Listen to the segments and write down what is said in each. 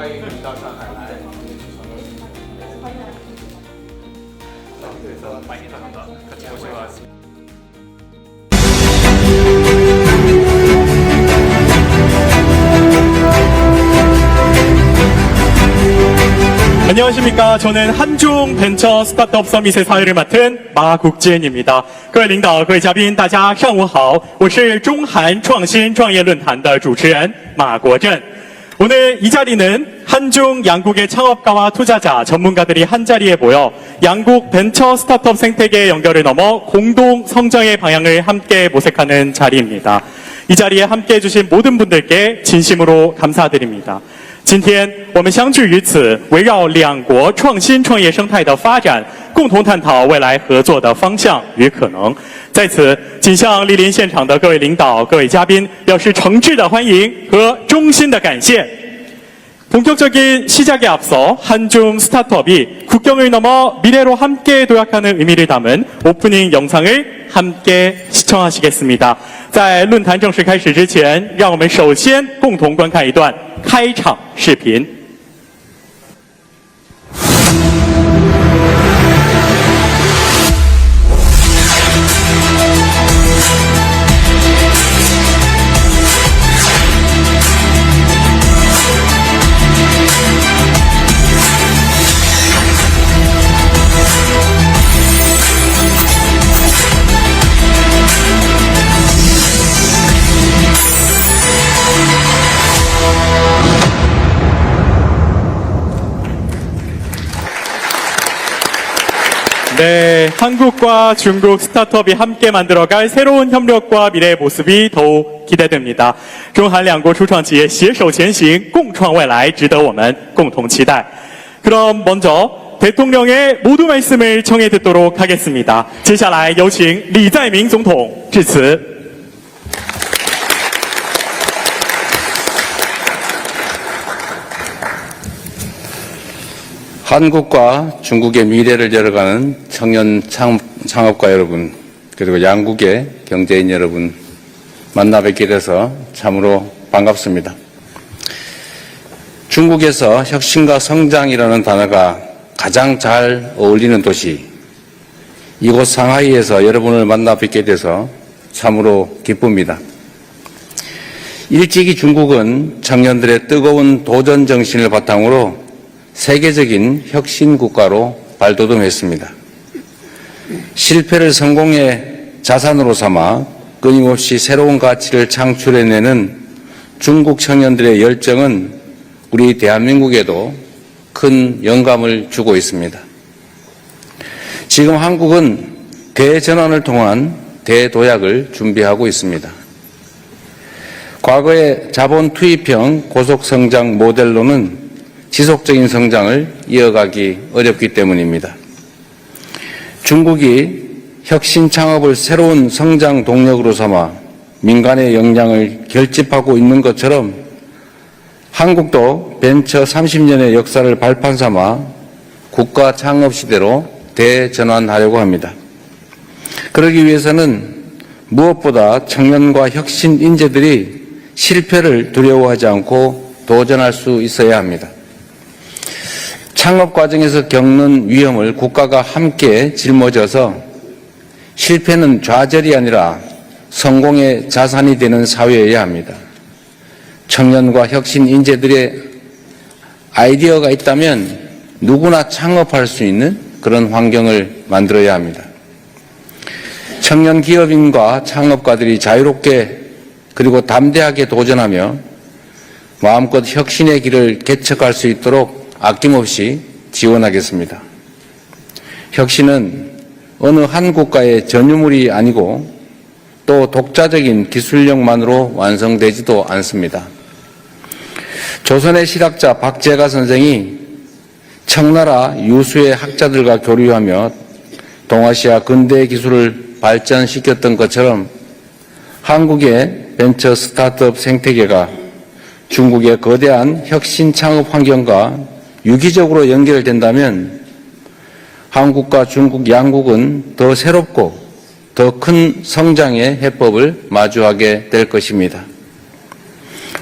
欢迎你到上海来。欢迎到같이 보시러 왔습니다. 안녕하십니까. 저는 한중 벤처 스타트업 서밋의 사회를 맡은 마국진입니다. 各位领导,各位嘉宾,大家上午好. 我是中韩创新创业论坛的主持人马国振. 오늘 이 자리는 한중 양국의 창업가와 투자자, 전문가들이 한자리에 모여 양국 벤처 스타트업 생태계의 연결을 넘어 공동 성장의 방향을 함께 모색하는 자리입니다. 이 자리에 함께 해주신 모든 분들께 진심으로 감사드립니다. 今天我们相聚于此，围绕两国创新创业生态的发展，共同探讨未来合作的方向与可能。在此，谨向莅临现场的各位领导、各位嘉宾表示诚挚的欢迎和衷心的感谢。 본격적인 시작에 앞서 한중 스타트업이 국경을 넘어 미래로 함께 도약하는 의미를 담은 오프닝 영상을 함께 시청하시겠습니다. 在论坛正式开始之前，让我们首先共同观看一段开场视频。 네, 한국과 중국 스타트업이 함께 만들어갈 새로운 협력과 미래의 모습이 더욱 기대됩니다. 中韩两国初创企业携手前行，共创未来，值得我们共同期待。 그럼 먼저 대통령의 모두 말씀을 청해 듣도록 하겠습니다. 接下来有请李在明总统致辞。 한국과 중국의 미래를 열어가는 청년 창업가 여러분, 그리고 양국의 경제인 여러분 만나 뵙게 돼서 참으로 반갑습니다. 중국에서 혁신과 성장이라는 단어가 가장 잘 어울리는 도시, 이곳 상하이에서 여러분을 만나 뵙게 돼서 참으로 기쁩니다. 일찍이 중국은 청년들의 뜨거운 도전 정신을 바탕으로 세계적인 혁신 국가로 발돋움했습니다. 실패를 성공의 자산으로 삼아 끊임없이 새로운 가치를 창출해내는 중국 청년들의 열정은 우리 대한민국에도 큰 영감을 주고 있습니다. 지금 한국은 대전환을 통한 대도약을 준비하고 있습니다. 과거의 자본 투입형 고속성장 모델로는 지속적인 성장을 이어가기 어렵기 때문입니다. 중국이 혁신 창업을 새로운 성장 동력으로 삼아 민간의 역량을 결집하고 있는 것처럼 한국도 벤처 30년의 역사를 발판 삼아 국가 창업 시대로 대전환하려고 합니다. 그러기 위해서는 무엇보다 청년과 혁신 인재들이 실패를 두려워하지 않고 도전할 수 있어야 합니다. 창업 과정에서 겪는 위험을 국가가 함께 짊어져서 실패는 좌절이 아니라 성공의 자산이 되는 사회여야 합니다. 청년과 혁신 인재들의 아이디어가 있다면 누구나 창업할 수 있는 그런 환경을 만들어야 합니다. 청년 기업인과 창업가들이 자유롭게 그리고 담대하게 도전하며 마음껏 혁신의 길을 개척할 수 있도록 아낌없이 지원하겠습니다. 혁신은 어느 한 국가의 전유물이 아니고 또 독자적인 기술력만으로 완성되지도 않습니다. 조선의 실학자 박제가 선생이 청나라 유수의 학자들과 교류하며 동아시아 근대 기술을 발전시켰던 것처럼 한국의 벤처 스타트업 생태계가 중국의 거대한 혁신 창업 환경과 유기적으로 연결된다면 한국과 중국 양국은 더 새롭고 더 큰 성장의 해법을 마주하게 될 것입니다.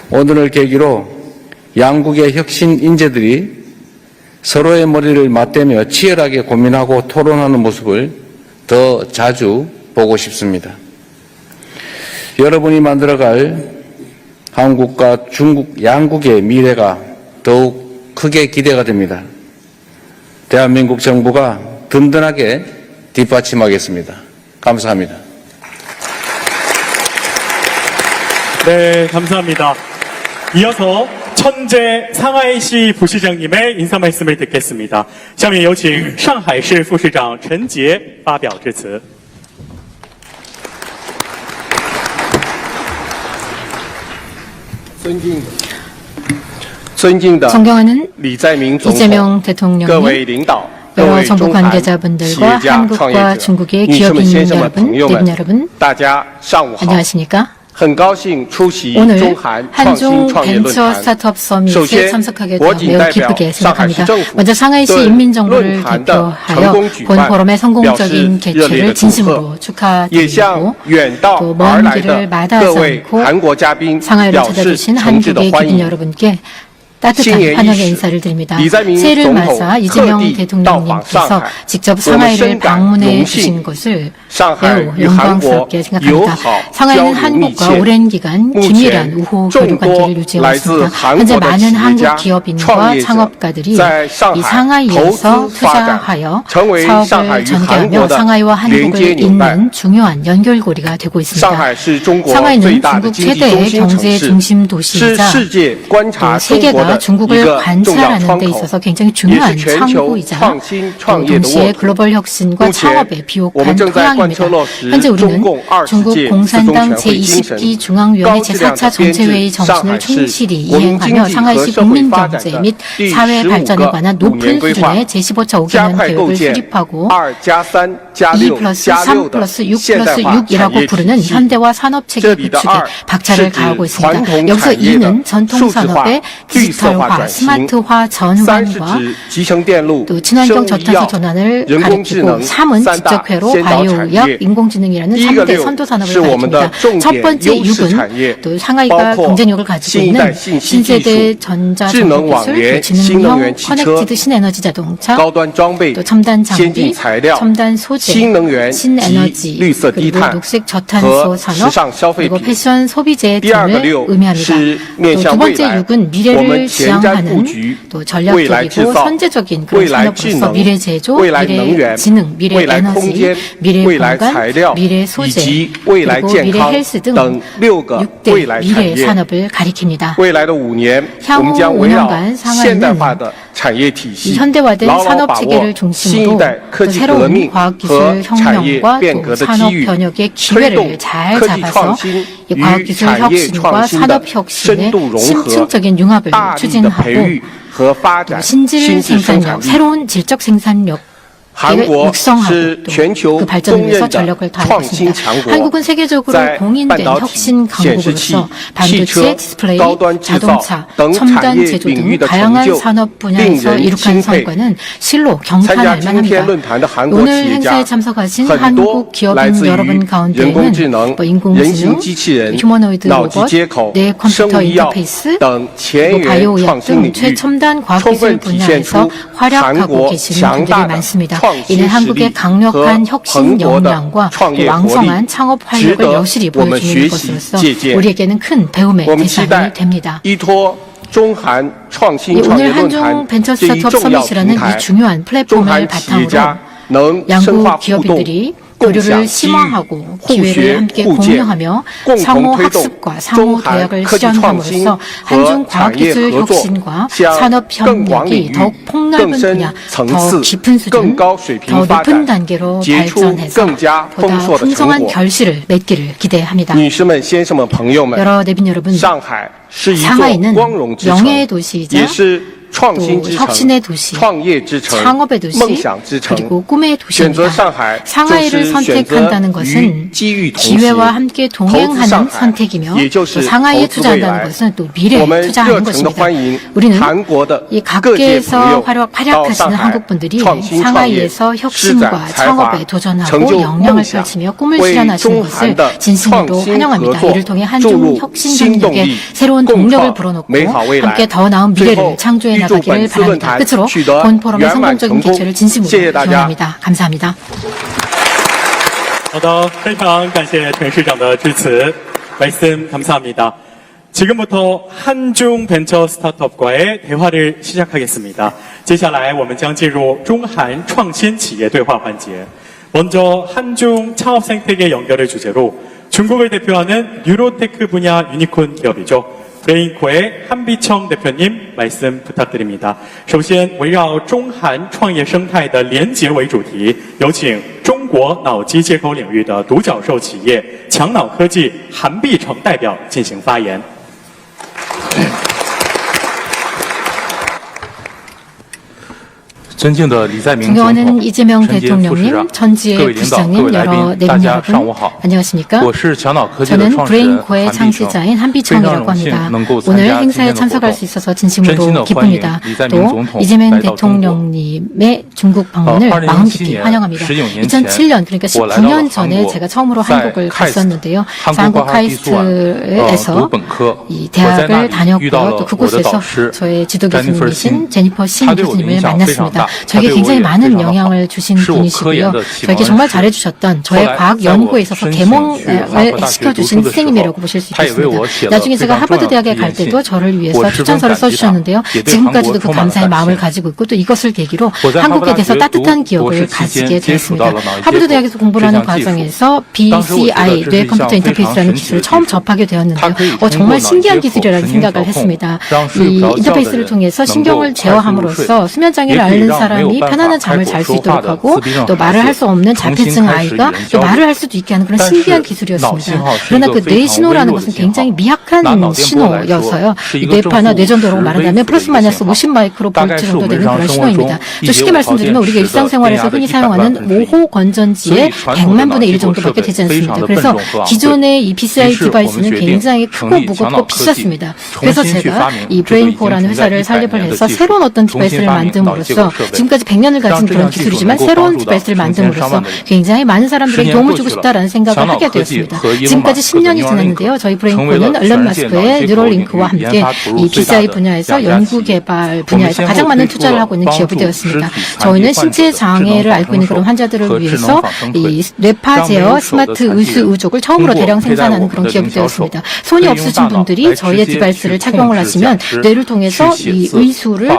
오늘을 계기로 양국의 혁신 인재들이 서로의 머리를 맞대며 치열하게 고민하고 토론하는 모습을 더 자주 보고 싶습니다. 여러분이 만들어갈 한국과 중국 양국의 미래가 더욱 크게 기대가 됩니다. 대한민국 정부가 든든하게 뒷받침하겠습니다. 감사합니다. 네, 감사합니다. 이어서 천재 상하이시 부시장님의 인사 말씀을 듣겠습니다. 下面有请上海市副市长陈杰发表致辞。 尊敬的 존경하는 李在明总统 이재명 各 대통령님, 位领导各 여러 位 정부 中韩企 관계자분들과 业家创业 한국과 者 중국의 女士们 기업인 先生们 여러분, 朋友 대빈 们 여러분, 大家上午好 안녕하십니까? 很高兴出席 오늘 中韩创新 한중 创业论 벤처 坛 스타트업 首 서밋에 先 참석하게 我 되어 谨 매우 代表 기쁘게 上海市 생각합니다. 政府 먼저 상하이시 对 인민정부를 论坛的 대표하여 成功举 본 办 포럼의 表示 성공적인 热烈的 개최를 祝贺 진심으로 也向 축하드리고 远道 또 而 먼 来 길을 的 마다하지 各位 않고 韩国嘉宾 상하이를 表示 찾아주신 诚挚的 한국의 欢 기빈 迎。 여러분께 新 따뜻한 年伊 환영의 始 인사를 드립니다. 李在明 새해를 总统 맞아 特 이재명 地到访上 대통령님께서 海， 직접 我们 상하이를 深感 방문해 荣 주신 幸。 것을 上海 매우 与韩国 영광스럽게 友 생각합니다. 好交 상하이는 流密 한국과 切。 오랜 기간 目 긴밀한 前 우호 众 교류 多 관계를 유지해 来自 왔습니다. 韩 현재 国的 많은 企业 한국 家、 기업인과 创业者 창업가들이 在上 이 海投 상하이에서 资发展， 투자하여 成为上海 사업을 与韩国 전개하며 的 상하이와 连接 한국을 纽带。 잇는 중요한 연결고리가 되고 上 있습니다. 海是中国最 상하이는 大的 중국 经济中 최대의 心城 경제 市， 중심 是 도시이자 世界观察 또 中国 세계가 的一 중국을 个重要 관찰하는 窗 데 口， 있어서 굉장히 也 중요한 是全球 창구이자 创新 또 创业的 동시에 沃土。 글로벌 혁신과 目前 창업에 我 비옥한 们正在贯彻 토양입니다. 落实 현재 中 우리는 共20 중국 届四中 공산당 全会精神， 제20기 중앙위원회 高质量 제4차 的编制 전체회의 上 정신을 海市 충실히 国民经 이행하며 济 상하이시 和社会发展 국민경제 的 및 第 사회 15 발전에 个 관한 5 높은 年规划， 수준의 제15차 加 5개년 快构 계획을 建 수립하고 2+3+6+6 2+3+6+6+6 的现代化产 6이라고 业体 부르는 系。 현대화 산업체계 这里的 구축에 2 박차를 是指 가하고 传 있습니다. 统 여기서 产业的 2는 전통 数字化、 산업의 绿色化 디지털화, 转型。 스마트화 3是 전환과 指集成电路、 또 生 친환경 物医 저탄소 药、 전환을 人工智 가리키고 能 3은 三大 직접회로 先导产 바이오의학, 业。 인공지능이라는 第一个 3대 6 선도 산업을 是我们的 가리킵니다. 重 첫 点 번째 优势产 6은 业， 또 包 상하이가 括 경쟁력을 가지고 新一代 있는 信息技 신세대 术、 전자 智能网 정보 联、 기술, 新能 지능형 源汽车、 커넥티드 신에너지 자동차, 高端装备、 또 첨단 先进 장비, 材料、 첨단 소재, 新能源及 신에너지, 绿色低 그리고 碳 녹색 和 저탄소 时 산업, 尚消费 그리고 品。 패션 소비재 第二个 등을 6 의미합니다. 是面 또 向 두 未 번째 来， 6은 我 미래를 们前瞻布 지향하는 局 또 未来制 전략적이고 造、 선제적인 未 그런 来智 산업으로서 能、 미래 제조, 未来能 미래 源、 지능, 미래 未来空 에너지, 间、 미래 未来材 공간, 料 미래 以 소재, 及未来 그리고 健 미래 康 헬스 등 等6个未 6대 来产 미래 业。 산업을 가리킵니다. 未来的5年，我 향후 们将围绕 5년간 现代化 상하이는 的产业体 이 系， 현대화된 牢牢 산업 把握 체계를 新一 중심으로 代科 또 技革 새로운 命 과학기술 和产业 혁명과 变 또 革的 산업 机遇， 변혁의 推 기회를 动 잘 科技 잡아서 创新 이 与 과학기술 产业 혁신과 创新的 산업 深 혁신의 度融合， 심층적인 융합을 大力的培 추진하고 育和发 또 展 신질 新质生产 생산력, 力。 새로운 질적 생산력 韩 을 国 육성하고 是 또 全球 그 公 발전을 认 위해서 的 전력을 다하고 创新 있습니다. 强国， 한국은 세계적으로 在 공인된 半导体、 혁신 显示器、 강국으로서 汽 반도체, 车、 디스플레이, 高端制造 자동차, 等产 첨단 业 제조 领域 등 的成 다양한 就， 산업 令 분야에서 人 이룩한 钦佩。 성과는 실로 参加 경탄할 今天 만합니다. 论坛的韩国企 오늘 业家 행사에 참석하신 很多 한국 来 기업인 自于 여러분 人工 가운데에는 智能、 뭐 人形 인공지능, 机器人、 휴머노이드 脑机 로봇, 接口、 뇌 生物 컴퓨터 医药 인터페이스, 等前 그리고 沿 바이오의학 创新 등 领域， 최첨단 充 과학기술 分体现 분야에서 出韩 활약하고 国 계시는 强 분들이 大的 많습니다. 创 이는 新实力 한국의 和 강력한 蓬 혁신 勃的 역량과 创 또 业活力， 왕성한 창업 值 활력을 得 여실히 我们 보여주는 学习 것으로서 借鉴。 우리에게는 큰 배움의 我们期 대상이 待 됩니다. 依托中韩创 이 新创业 오늘 论坛 한중 벤처 这一 스타트업 重要平 서밋이라는 台 이 ， 중요한 中 플랫폼을 韩企业 바탕으로 家能深化 양국 互动， 기업인들이 共 교류를 享机遇， 심화하고 互 기회를 学 함께 互鉴， 공유하며 共 상호 同推动 학습과 中 상호 韩 도약을 科技创新 실현함으로써 和 한중 产业 과학기술 合作 혁신과 向 산업 更广领 협력이 域、 더욱 更 폭넓은 深 분야, 层 더 次、 깊은 更 수준, 高水平 더 发 높은 展， 단계로 结出 발전해서 更加丰 보다 硕的成 풍성한 果。 결실을 맺기를 기대합니다. 女士们、先生们、朋友们， 여러 내빈 여러분, 上海是一座 상하이는 光荣之城， 명예의 도시이자 也是创新之 또 城 혁신의 도시, 创业之城 창업의 도시, 梦想之城 그리고 꿈의 选择 도시입니다. 上海 상하이를 就是选择 선택한다는 与 것은 机遇同行 기회와 함께 投资 동행하는 上海 선택이며 也就 또 是 상하이에 投资未 투자한다는 来 것은 또 我 미래에 们热 투자하는 诚的 것입니다. 欢迎 우리는 韩国的 이 各界朋 각계에서 友到 활약하시는 上海 한국분들이 创新创业 상하이에서 施展 혁신과 才华 창업에 成 도전하고 就 역량을 梦想 펼치며 꿈을 为 실현하시는 中 것을 韩的 진심으로 创新合 환영합니다. 作 이를 통해 注 한중 入 혁신 新动 동력에 力 새로운 共 동력을 创 불어넣고 美好未来 함께 더 나은 最 미래를 后 창조해 预祝 나가기를 本次论 바랍니다. 坛 끝으로 取得 본 포럼의 圆满 성공적인 成功 개최를 진심으로 谢谢大家 기원합니다. 감사합니다. 好的，非常感谢陈市长的致辞。말씀 감사합니다. 지금부터 한중 벤처 스타트업과의 대화를 시작하겠습니다. 接下来我们将进入中韩创新企业对话环节. 먼저 한중 창업 생태계 연결을 주제로 중국을 대표하는 뉴로테크 분야 유니콘 기업이죠. 브레인코의 한비청 대표님 말씀 부탁드립니다. 首先围绕中韩创业生态的连结为主题，有请中国脑机接口领域的独角兽企业强脑科技韩必成代表进行发言。 존경하는 이재명 대통령님, 천지의 부시장님, 여러 내빈 여러분, 안녕하십니까? 저는 브레인코의 창시자인 한비청이라고 합니다. 오늘 행사에 참석할 수 있어서 진심으로 기쁩니다. 또 이재명 대통령님의 중국 방문을 마음 깊이 환영합니다. 2007년, 그러니까 19년 전에 제가 처음으로 한국을 갔었는데요. 한국 카이스트에서 이 대학을 다녔고요. 또 그곳에서 저의 지도 교수님이신 제니퍼 신 교수님을 만났습니다. 저에게 굉장히 많은 영향을 주신 분이시고요. 저에게 정말 잘해주셨던 저의 과학 연구에 있어서 계몽을 시켜주신 선생님이라고 보실 수 있겠습니다. 나중에 제가 하버드 대학에 갈 때도 저를 위해서 추천서를 써주셨는데요. 지금까지도 그 감사의 마음을 가지고 있고 또 이것을 계기로 한국에 대해서 따뜻한 기억을 가지게 되었습니다. 하버드 대학에서 공부를 하는 과정에서 BCI, 뇌 컴퓨터 인터페이스라는 기술을 처음 접하게 되었는데요. 정말 신기한 기술이라는 생각을 했습니다. 이 인터페이스를 통해서 신경을 제어함으로써 수면장애를 앓는 사람이 편안한 잠을 잘 수 있도록 하고 또 말을 할 수 없는 자폐증 아이가 또 말을 할 수도 있게 하는 그런 신기한 기술이었습니다. 그러나 그 뇌신호라는 것은 굉장히 미약한 신호여서요. 뇌파나 뇌전도라고 말한다면 플러스 마이너스 50마이크로볼트 정도 되는 그런 신호입니다. 좀 쉽게 말씀드리면 우리가 일상생활에서 흔히 사용하는 5호 건전지의 100만 분의 1 정도밖에 되지 않습니다. 그래서 기존의 이 BCI 디바이스는 굉장히 크고 무겁고 비쌌습니다. 그래서 제가 이 브레인코라는 회사를 설립을 해서 새로운 어떤 디바이스를 만듦으로써 지금까지 100년을 가진 그런 기술이지만 새로운 디바이스를 만듦으로써 굉장히 많은 사람들에게 도움을 주고 싶다라는 생각을 하게 되었습니다. 지금까지 10년이 지났는데요. 저희 브레인코는 일론 머스크의 뉴럴링크와 함께 이 BCI 분야에서 연구개발 분야에서 가장 많은 투자를 하고 있는 기업이 되었습니다. 저희는 신체 장애를 앓고 있는 그런 환자들을 위해서 이 뇌파 제어 스마트 의수 의족을 처음으로 대량 생산하는 그런 기업이 되었습니다. 손이 없으신 분들이 저희의 디바이스를 착용을 하시면 뇌를 통해서 이 의수를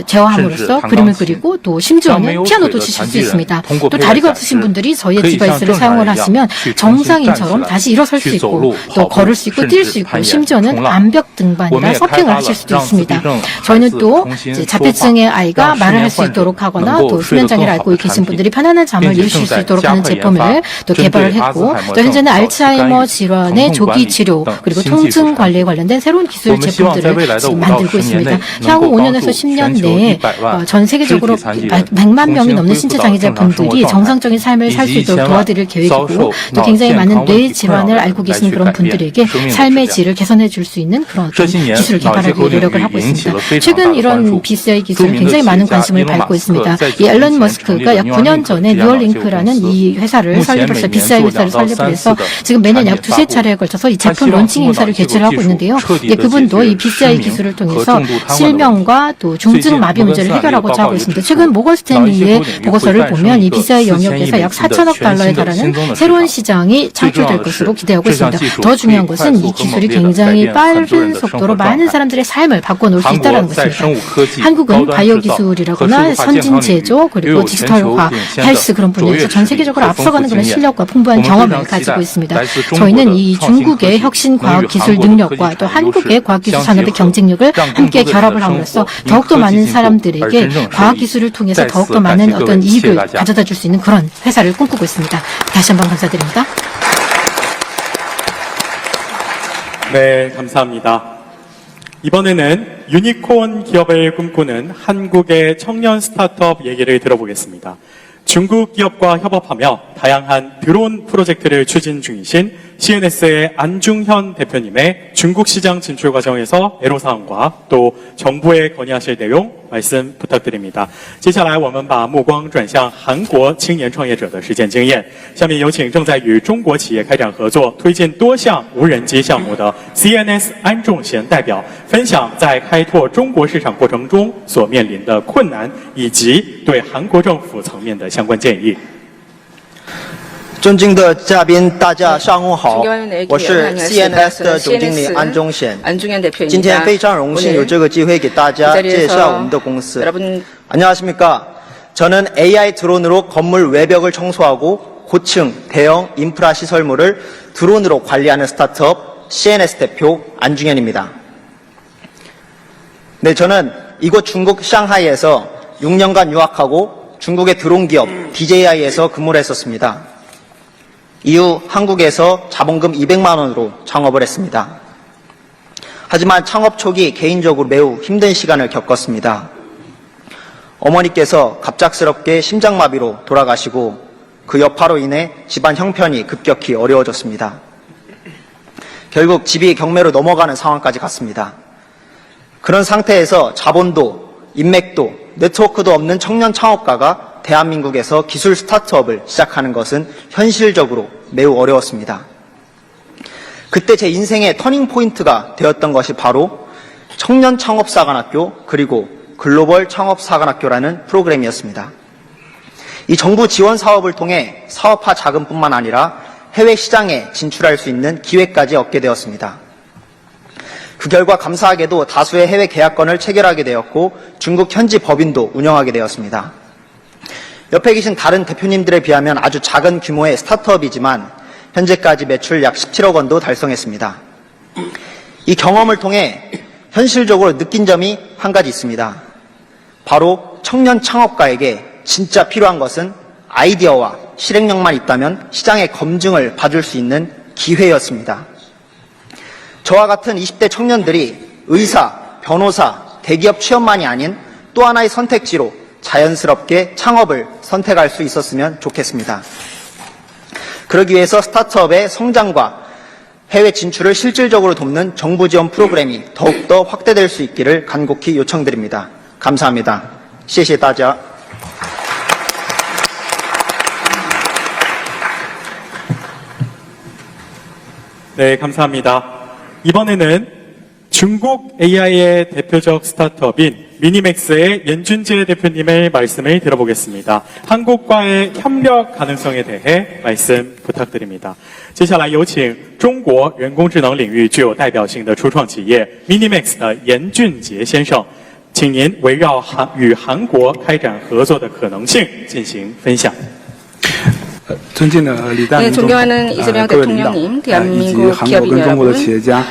제어함으로써 그림을 그리고 또 심지어는 피아노도 치실 수 있습니다. 또 다리가 없으신 분들이 저희의 디바이스를 사용을 하시면 정상인처럼 다시 일어설 수 있고 또 걸을 수 있고 뛸 수 있고 심지어는 암벽 등반이나 서핑을 하실 수도 있습니다. 저희는 또 자폐증의 아이가 말을 할 수 있도록 하거나 또 수면장애를 앓고 계신 분들이 편안한 잠을 이루실 수 있도록 하는 제품을 또 개발을 했고 또 현재는 알츠하이머 질환의 조기 치료 그리고 통증 관리에 관련된 새로운 기술 제품들을 지금 만들고 있습니다. 향후 5년에서 10년 내에 전 세계적으로 100만 명이 넘는 신체 장애자 분들이 정상적인 삶을 살 수 있도록 도와드릴 계획이고 또 굉장히 많은 뇌 질환을 앓고 계시는 그런 분들에게 삶의 질을 개선해 줄 수 있는 그런 어떤 기술을 개발하기 위해 노력을 하고 있습니다. 최근 이런 BCI 기술은 굉장히 많은 관심을 받고 있습니다. 이 앨런 머스크가 약 9년 전에 뉴럴링크라는 이 회사를 설립을 해서 BCI 회사를 설립을 해서 지금 매년 약 두세 차례에 걸쳐서 이 제품 론칭 행사를 개최를 하고 있는데요. 그분도 이 BCI 기술을 통해서 실명과 또 중증 마비 문제를 해결하고자 하고 있습니다. 최근 모건 스탠리의 보고서를 보면 이 BCI 영역에서 약 4천억 달러에 달하는 새로운 시장이 창출될 것으로 기대하고 있습니다. 더 중요한 것은 이 기술이 굉장히 빠른 속도로 많은 사람들의 삶을 바꿔놓을 수 있다는 것입니다. 한국은 바이오 기술이라거나 선진 제조 그리고 디지털화, 헬스 그런 분야에서 전 세계적으로 앞서가는 그런 실력과 풍부한 경험을 가지고 있습니다. 저희는 이 중국의 혁신 과학 기술 능력과 또 한국의 과학 기술 산업의 경쟁력을 함께 결합을 함으로써 더욱더 많은 사람들에게 과학 기술을 통해서 더욱더 많은 어떤 이익을 가져다 줄 수 있는 그런 회사를 꿈꾸고 있습니다. 다시 한번 감사드립니다. 네, 감사합니다. 이번에는 유니콘 기업을 꿈꾸는 한국의 청년 스타트업 얘기를 들어보겠습니다. 중국 기업과 협업하며 다양한 드론 프로젝트를 추진 중이신 CNS의 안중현 대표님의 중국 시장 진출 과정에서 애로사항과 또 정부에 건의하실 내용 말씀 부탁드립니다. 接下来我们把目光转向韩国青年创业者的实践经验。下面有请正在与中国企业开展合作、推进多项无人机项目的 CNS 安重贤代表，分享在开拓中国市场过程中所面临的困难，以及对韩国政府层面的相关建议。 尊敬的嘉宾，大家上午好，我是 CNS 的总经理安忠贤。今天非常荣幸有这个机会给大家介绍我们的公司。 안녕하십니까? 저는 AI 드론으로 건물 외벽을 청소하고 고층, 대형 인프라 시설물을 드론으로 관리하는 스타트업 CNS 대표 안중현입니다. 네, 저는 이곳 중국 상하이에서 6년간 유학하고 중국의 드론 기업 DJI에서 근무를 했었습니다. 이후 한국에서 자본금 200만 원으로 창업을 했습니다. 하지만 창업 초기 개인적으로 매우 힘든 시간을 겪었습니다. 어머니께서 갑작스럽게 심장마비로 돌아가시고 그 여파로 인해 집안 형편이 급격히 어려워졌습니다. 결국 집이 경매로 넘어가는 상황까지 갔습니다. 그런 상태에서 자본도 인맥도 네트워크도 없는 청년 창업가가 대한민국에서 기술 스타트업을 시작하는 것은 현실적으로 매우 어려웠습니다. 그때 제 인생의 터닝 포인트가 되었던 것이 바로 청년 창업사관학교 그리고 글로벌 창업사관학교라는 프로그램이었습니다. 이 정부 지원 사업을 통해 사업화 자금뿐만 아니라 해외 시장에 진출할 수 있는 기회까지 얻게 되었습니다. 그 결과 감사하게도 다수의 해외 계약건을 체결하게 되었고 중국 현지 법인도 운영하게 되었습니다. 옆에 계신 다른 대표님들에 비하면 아주 작은 규모의 스타트업이지만 현재까지 매출 약 17억 원도 달성했습니다. 이 경험을 통해 현실적으로 느낀 점이 한 가지 있습니다. 바로 청년 창업가에게 진짜 필요한 것은 아이디어와 실행력만 있다면 시장의 검증을 받을 수 있는 기회였습니다. 저와 같은 20대 청년들이 의사, 변호사, 대기업 취업만이 아닌 또 하나의 선택지로 자연스럽게 창업을 선택할 수 있었으면 좋겠습니다. 그러기 위해서 스타트업의 성장과 해외 진출을 실질적으로 돕는 정부 지원 프로그램이 더욱더 확대될 수 있기를 간곡히 요청드립니다. 감사합니다. 谢谢大家. 네, 감사합니다. 이번에는 중국 AI의 대표적 스타트업인 미니맥스의 연준재 대표님의 말씀을 들어보겠습니다. 한국과의 협력 가능성에 대해 말씀 부탁드립니다. 接下来有请中国人工智能领域具有代表性的初创企业 Minimax 的严俊杰先生，请您围绕与韩国开展合作的可能性进行分享。 尊敬的李代明总统、各位领导以及韩国跟中国的企业家，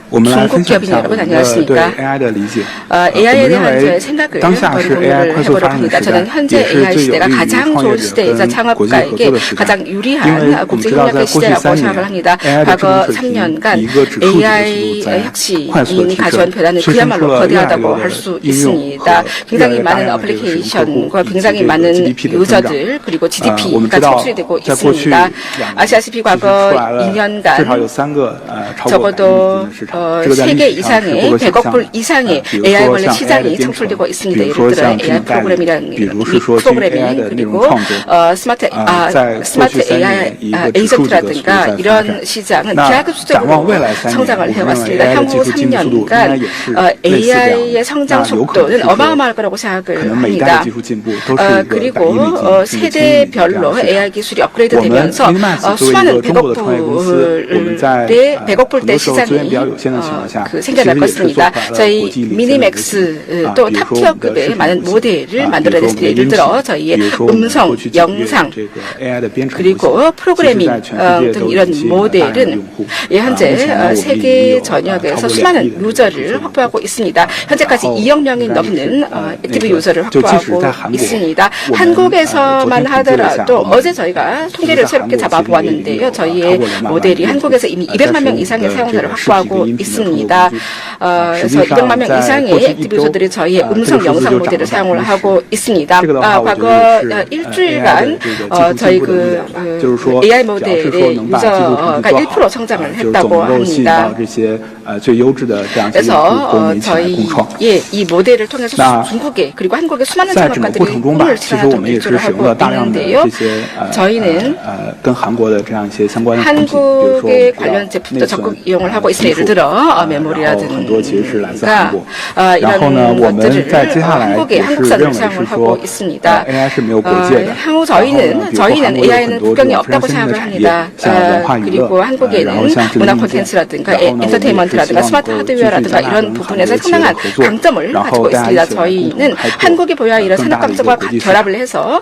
我们来分享一下我们对 AI 的理解。我们认为当下是 AI 快速发展的时代，也是最有利于创业者跟国际合作的时代。因为我们知道，在过去3年 ，AI 的智能水平以一个指数级的速度在快速的提升，催生出了越来越多的应用和越来越大量的使用客户以及这个 GDP 的增长。我们知道，在过去2年计算出来了至少有3个超過100億的市场。 세계 이상의 100억 불 이상의 AI 관련 시장이 창출되고 있습니다. 예를 들어 AI 프로그램이라는 프로그래밍 그리고 스마트 AI 에이전트라든가 이런 시장은 기하급수적으로 성장을 해왔습니다. 향후 3년간 AI의 성장 속도는 어마어마할 거라고 생각을 합니다. 그리고 세대별로 AI 기술이 업그레이드되면서 수많은 100억 불대 시장이 생겨날 것입니다. 저희 미니맥스 또 탑티어급의 많은 모델을 만들어냈습니다. 예를 들어 저희의 음성, 영상 그리고 프로그래밍 등 이런 모델은 현재 세계 전역에서 수많은 유저를 확보하고 있습니다. 현재까지 2억 명이 넘는 액티브 유저를 확보하고 있습니다. 한국에서만 하더라도 어제 저희가 통계를 새롭게 잡아보았는데요. 저희의 모델이 한국에서 이미 200만 명 이상의 사용자를 확보하고 있습니다. 그래서 200만 명 이상의 액티브 유저들이 저희의 음성 영상 모델을 사용을 하고 있습니다. 과거 일주일간 저희 AI 모델의 유저가 1% 성장을 했다고 합니다. 그래서 저희의 이 모델을 통해서 중국에 그리고 한국의 수많은 창업가들이 꿈을 실현하도록 일조를 하고 있는데요. 저희는 한국의 관련 제품도 적극 이용을 하고 있습니다. 예를 들어 메모리라든가 이런 것들을 한국산을 사용을 하고 있습니다. 향후 저희는 AI는 국경이 없다고 생각을 합니다. 그리고 한국에는 문화 콘텐츠라든가 엔터테인먼트라든가 스마트 하드웨어라든가 이런 부분에서 상당한 강점을 가지고 있습니다. 저희는 한국이 보유한 이런 산업 강점과 결합을 해서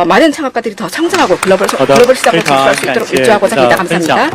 많은 창업가들이 더 성장하고 글로벌 시장을 진출할 수 있도록 일조하고자 합니다. 감사합니다.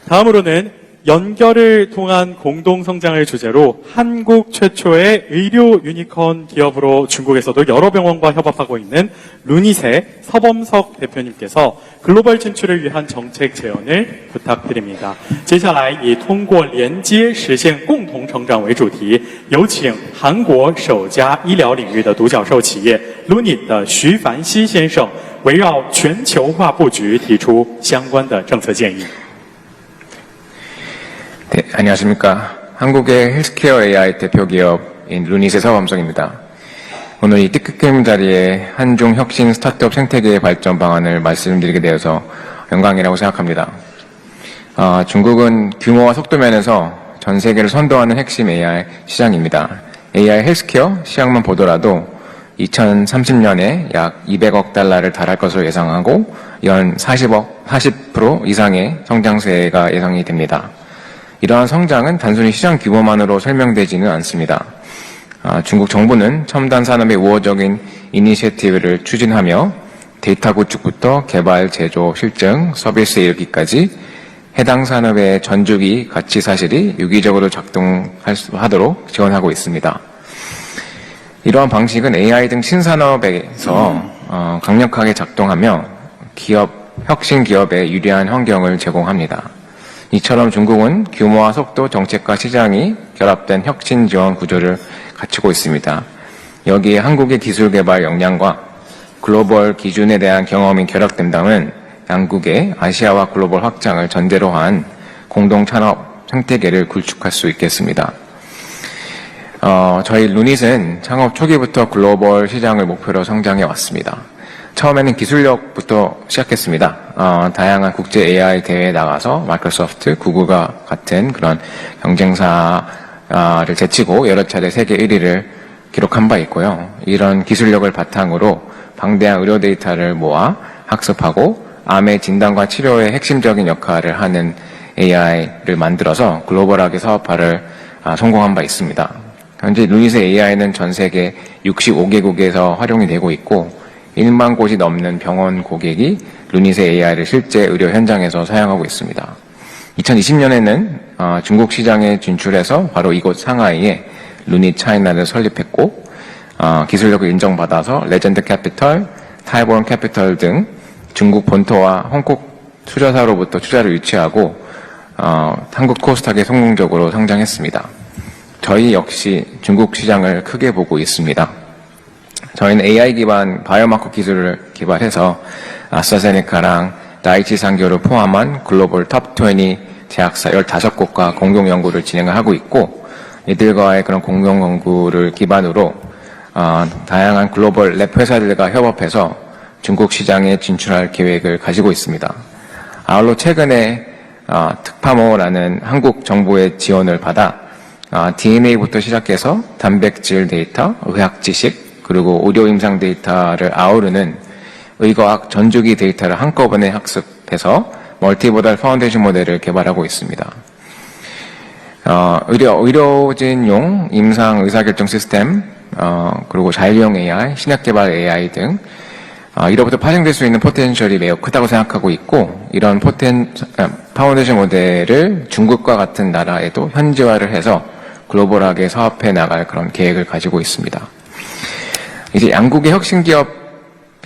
다음으로는 연결을 통한 공동성장을 주제로 한국 최초의 의료 유니콘 기업으로 중국에서도 여러 병원과 협업하고 있는 루닛의 서범석 대표님께서 글로벌 진출을 위한 정책 제언을 부탁드립니다. 接下来以通过连接实现共同成长为主题，有请韩国首家医疗领域的独角兽企业 Lunit 的徐凡熙先生围绕全球化布局提出相关的政策建议。 네, 안녕하십니까. 한국의 헬스케어 AI 대표기업인 루닛의 서범석입니다. 오늘 이 뜻깊은 자리에 한중 혁신 스타트업 생태계의 발전 방안을 말씀드리게 되어서 영광이라고 생각합니다. 중국은 규모와 속도 면에서 전 세계를 선도하는 핵심 AI 시장입니다. AI 헬스케어 시장만 보더라도 2030년에 약 200억 달러를 달할 것으로 예상하고 연 40% 이상의 성장세가 예상이 됩니다. 이러한 성장은 단순히 시장 규모만으로 설명되지는 않습니다. 중국 정부는 첨단 산업의 우호적인 이니셔티브를 추진하며 데이터 구축부터 개발, 제조, 실증, 서비스에 이르기까지 해당 산업의 전주기 가치 사실이 유기적으로 작동하도록 지원하고 있습니다. 이러한 방식은 AI 등 신산업에서 강력하게 작동하며 혁신 기업에 유리한 환경을 제공합니다. 이처럼 중국은 규모와 속도, 정책과 시장이 결합된 혁신 지원 구조를 갖추고 있습니다. 여기에 한국의 기술 개발 역량과 글로벌 기준에 대한 경험이 결합된다면 양국의 아시아와 글로벌 확장을 전제로 한 공동 창업 생태계를 구축할 수 있겠습니다. 저희 루닛은 창업 초기부터 글로벌 시장을 목표로 성장해 왔습니다. 처음에는 기술력부터 시작했습니다. 다양한 국제 AI 대회에 나가서 마이크로소프트, 구글과 같은 그런 경쟁사를 제치고 여러 차례 세계 1위를 기록한 바 있고요. 이런 기술력을 바탕으로 방대한 의료 데이터를 모아 학습하고 암의 진단과 치료에 핵심적인 역할을 하는 AI를 만들어서 글로벌하게 사업화를 성공한 바 있습니다. 현재 루닛의 AI는 전 세계 65개국에서 활용이 되고 있고 1만 곳이 넘는 병원 고객이 루닛의 AI를 실제 의료 현장에서 사용하고 있습니다. 2020년에는 중국 시장에 진출해서 바로 이곳 상하이에 루닛 차이나를 설립했고 기술력을 인정받아서 레전드 캐피털, 타이본 캐피털 등 중국 본토와 홍콩 투자사로부터 투자를 유치하고 한국 코스닥에 성공적으로 상장했습니다. 저희 역시 중국 시장을 크게 보고 있습니다. 저희는 AI 기반 바이오마커 기술을 개발해서 아스트라제네카랑 다이치 산교를 포함한 글로벌 톱20 제약사 15곳과 공동 연구를 진행을 하고 있고 이들과의 그런 공동 연구를 기반으로 다양한 글로벌 랩 회사들과 협업해서 중국 시장에 진출할 계획을 가지고 있습니다. 아울러 최근에 특파모라는 한국 정부의 지원을 받아 DNA부터 시작해서 단백질 데이터, 의학 지식, 그리고 의료 임상 데이터를 아우르는 의과학 전주기 데이터를 한꺼번에 학습해서 멀티모달 파운데이션 모델을 개발하고 있습니다. 의료진용 임상 의사결정 시스템, 그리고 자율형 AI, 신약개발 AI 등 이로부터 파생될 수 있는 포텐셜이 매우 크다고 생각하고 있고 이런 파운데이션 모델을 중국과 같은 나라에도 현지화를 해서 글로벌하게 사업해 나갈 그런 계획을 가지고 있습니다. 이제 양국의 혁신기업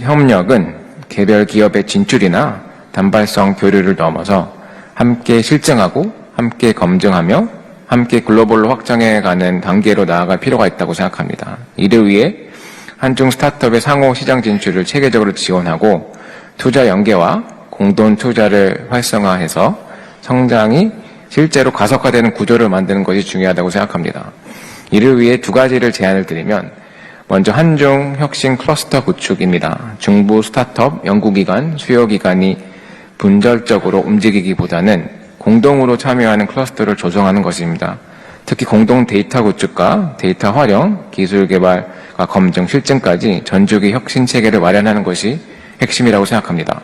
협력은 개별 기업의 진출이나 단발성 교류를 넘어서 함께 실증하고 함께 검증하며 함께 글로벌로 확장해가는 단계로 나아갈 필요가 있다고 생각합니다. 이를 위해 한중 스타트업의 상호 시장 진출을 체계적으로 지원하고 투자 연계와 공동 투자를 활성화해서 성장이 실제로 가속화되는 구조를 만드는 것이 중요하다고 생각합니다. 이를 위해 두 가지를 제안을 드리면 먼저 한중 혁신 클러스터 구축입니다. 중부 스타트업 연구기관, 수요기관이 분절적으로 움직이기보다는 공동으로 참여하는 클러스터를 조성하는 것입니다. 특히 공동 데이터 구축과 데이터 활용, 기술 개발과 검증, 실증까지 전주기 혁신 체계를 마련하는 것이 핵심이라고 생각합니다.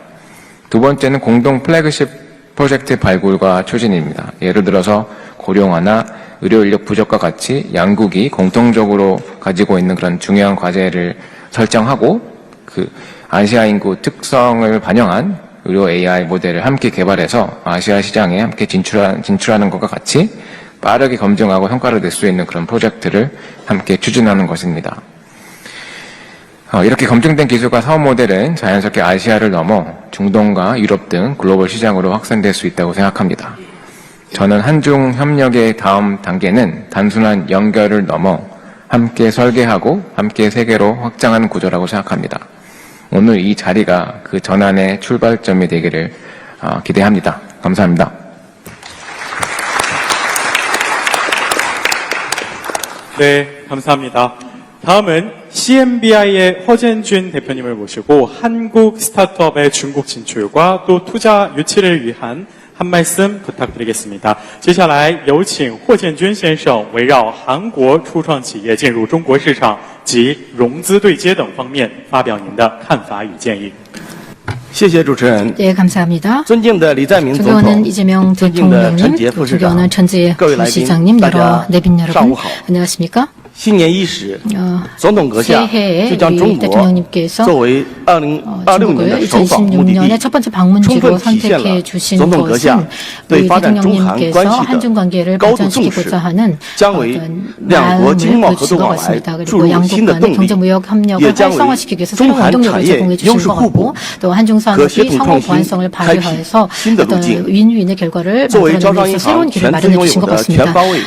두 번째는 공동 플래그십 프로젝트 발굴과 추진입니다. 예를 들어서 고령화나 의료 인력 부족과 같이 양국이 공통적으로 가지고 있는 그런 중요한 과제를 설정하고 그 아시아 인구 특성을 반영한 의료 AI 모델을 함께 개발해서 아시아 시장에 함께 진출하는 것과 같이 빠르게 검증하고 성과를 낼 수 있는 그런 프로젝트를 함께 추진하는 것입니다. 이렇게 검증된 기술과 사업 모델은 자연스럽게 아시아를 넘어 중동과 유럽 등 글로벌 시장으로 확산될 수 있다고 생각합니다. 저는 한중 협력의 다음 단계는 단순한 연결을 넘어 함께 설계하고 함께 세계로 확장하는 구조라고 생각합니다. 오늘 이 자리가 그 전환의 출발점이 되기를 기대합니다. 감사합니다. 네, 감사합니다. 다음은 CMBI의 허젠준 대표님을 모시고 한국 스타트업의 중국 진출과 또 투자 유치를 위한 한 말씀 부탁드리겠습니다. 接下来有请霍建军先生围绕韩国初创企业进入中国市场及融资对接等方面发表您的看法与建议。谢谢主持人。 네, 감사합니다. 尊敬的李在明总统， 존경하는 이재명 尊敬的陈 대통령님, 杰副市长， 존경하는 전재 各位来宾， 부시장님, 大 여러 家 내빈 上 여러분, 午好。 안녕하십니까? 新年伊始，总统阁下 새해에 就将中 우리 国 대통령님께서 作为2026年的首访目的 2026년의 地， 첫 번째 充 방문지로 分体现 선택해 了 주신 总统阁下 것은 对 우리 发展中韩 대통령님께서 关系 한중 的 관계를 高度重视， 발전시키고자 하는 将为 어떤 两国经 마음을 贸合作 보여주신 것 往来 같습니다. 注 그리고 入 양국 新的 간의 动力， 경제무역 협력을 也将为 활성화시키기 위해서 中 새로운 韩 원동력을 产业 제공해 优 주신 势 것 互 같고 补， 또 한중 可协 산업이 同 상호 创新 보완성을 开辟 발휘해서 新的路 어떤 径。 윈윈의 결과를 作为招 만들어내기 商 위해서 银 새로운 行 길을 全资 마련해 拥有 주신 것 的全 같습니다. 方位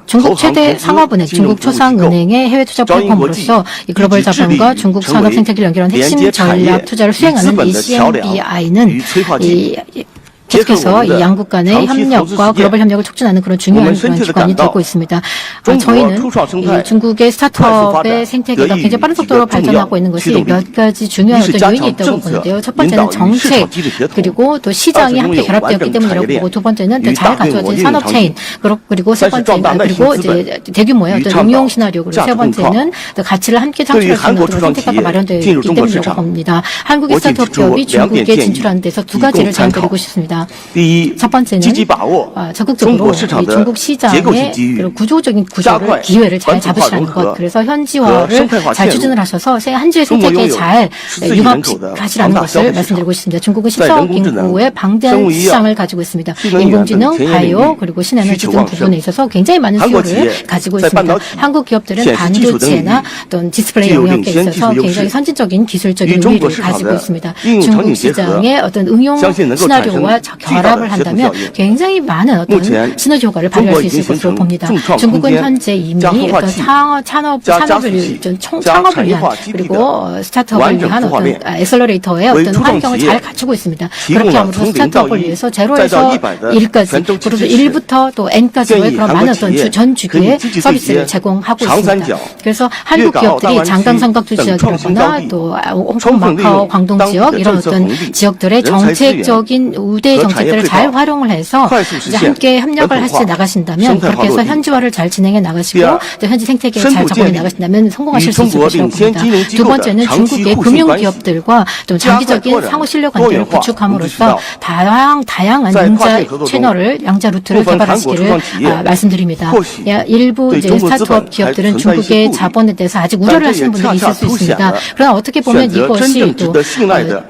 중국 投行 최대 投资 상업은행, 金融 중국 服务机构 초상은행의 해외 투자 招银国际 플랫폼으로서 이 글로벌 以及致力 자본과 于 중국 成 산업 为 생태계를 연결한 连 핵심 接产业 전략 투자를 与资 수행하는 本 이 的桥梁 CMBI는 与催化剂， 이 结合 계속해서 我们 이 的 양국 간의 长期投资 협력과 实 글로벌 践， 협력을 촉진하는 그런 我 중요한 们深 그런 切地 기관이 感到 되고 있습니다. 中国 저희는 初创生 이 态 중국의 快速发 스타트업의 展 생태계가 得益 굉장히 于 빠른 几个 속도로 重要 발전하고 있는 驱 것이 动力， 몇 가지 一 중요한 是 어떤 加 요인이 强 있다고 政策 보는데요. 첫 引 번째는 导与市场 정책 机制协同， 그리고 또 二是 시장이 拥 함께 有完 결합되었기 整 때문에 产业 이라고 链 보고 두 번째는 또 与 잘 打拼我 갖춰진 应用 산업 场 체인 景， 그리고 세 三是壮大 번째는 耐心 그리고 资本 이제 대규모의 与 어떤 倡导 응용 시나리오 그리고 价 세 值共创。 번째는 또 가치를 함께 对于 창출할 수 韩 있는 国 그런 初创企 선택과가 业 마련되어 进入 있기 中国 때문이라고 市场， 봅니다. 한국의 我仅提 스타트업 出 기업이 2点 중국에 建议， 진출하는 데서 두 以供 가지를 参 제안 考。 드리고 싶습니다. 第一， 첫 번째는 积极把握中 적극적으로 国市场 이 的 중국 结构性 시장의 机遇， 그런 구조적인 加 구조를 快 기회를 本 잘 土化 잡으시라는 融合 것. 그래서 和 현지화를 生态化 잘 嵌入。 추진을 하셔서 한주의 中国拥 생태계에 有 잘 14亿人口的 융합하시라는 庞大消 것을 费市 말씀드리고 场， 있습니다. 중국은 在 14억 人工智能、 인구의 生 방대한 物医药、 시장을 가지고 있습니다. 新能源等 인공지능, 前沿领 바이오 域 그리고 需 신에너지 求 등 旺盛。 부분에 있어서 굉장히 많은 韩国企 수요를 业 가지고 在半 있습니다. 导体、 한국 기업들은 显示技术等领域 반도체나 어떤 디스플레이 具有 영역에 领先技 있어서 术优 굉장히 势， 선진적인 기술적인 与中国 우위를 市场 가지고 的 있습니다. 应用场 중국 景结合， 시장의 어떤 응용 相信能够产生 시나리오와 巨大 결합을 的协同 한다면 效应。 굉장히 많은 目 어떤 前 시너지 효과를 中 발휘할 国 수 已经 있을 形 것으로 成 봅니다. 重创空 중국은 间， 현재 이미 加孵化 어떤 器， 산업을 加速器， 총 加 창업을 产业 위한 化基地 그리고 的 스타트업을 完整 위한 孵化 어떤 链， 엑셀러레이터의 为 어떤 初创 환경을 企 잘 业 갖추고 있습니다. 提供 그렇게 了 함으로써 从零到 스타트업을 一 위해서 再到 제로에서 100的 1까지 全周期 그리고 支持， 1부터 또 N까지의 建议 그런 韩 많은 国企 어떤 业 전 可以 주기의 积极对 서비스를 接 제공하고 长三 있습니다. 角、 그래서 粤 한국 港澳大 기업들이 湾区 장강 삼각주 等创新 지역이라거나 高地， 또 充分利 홍콩, 用 마카오, 광동 当地 지역 的 이런 政策 어떤 红利、 지역들의 人才资源 정책적인 우대 和产业 정책들을 配 잘 套， 활용을 해서 快速实 이제 现 함께 本 협력을 土 하시 化、 나가신다면 生态化 그렇게 落 해서 地。 현지화를 잘 진행해 나가시고 第二， 또 현지 생태계를 深 잘 度 적응해 建立 나가신다면 与 성공하실 수 中 있을 国 것이라고 领先 봅니다. 金融机 두 构的 번째는 长期 중국의 互信 금융 关系， 기업들과 좀 加快 장기적인 拓展 상호 신뢰 多 관계를 元化融资渠 구축함으로써 道。 다양한 在跨 양자 境合作中， 채널을 양자 루트를 部分韩国初 개발하시기를 创企业 말씀드립니다. 或许 일부 对 이제 中国资本 스타트업 还 기업들은 存在一些 중국의 顾虑， 자본에 대해서 아직 但 우려를 这 하시는 也 분들이 恰恰 있을 수 凸显 있습니다. 了 그러나 어떻게 选 보면 择真 이것이 正值 또 得信赖的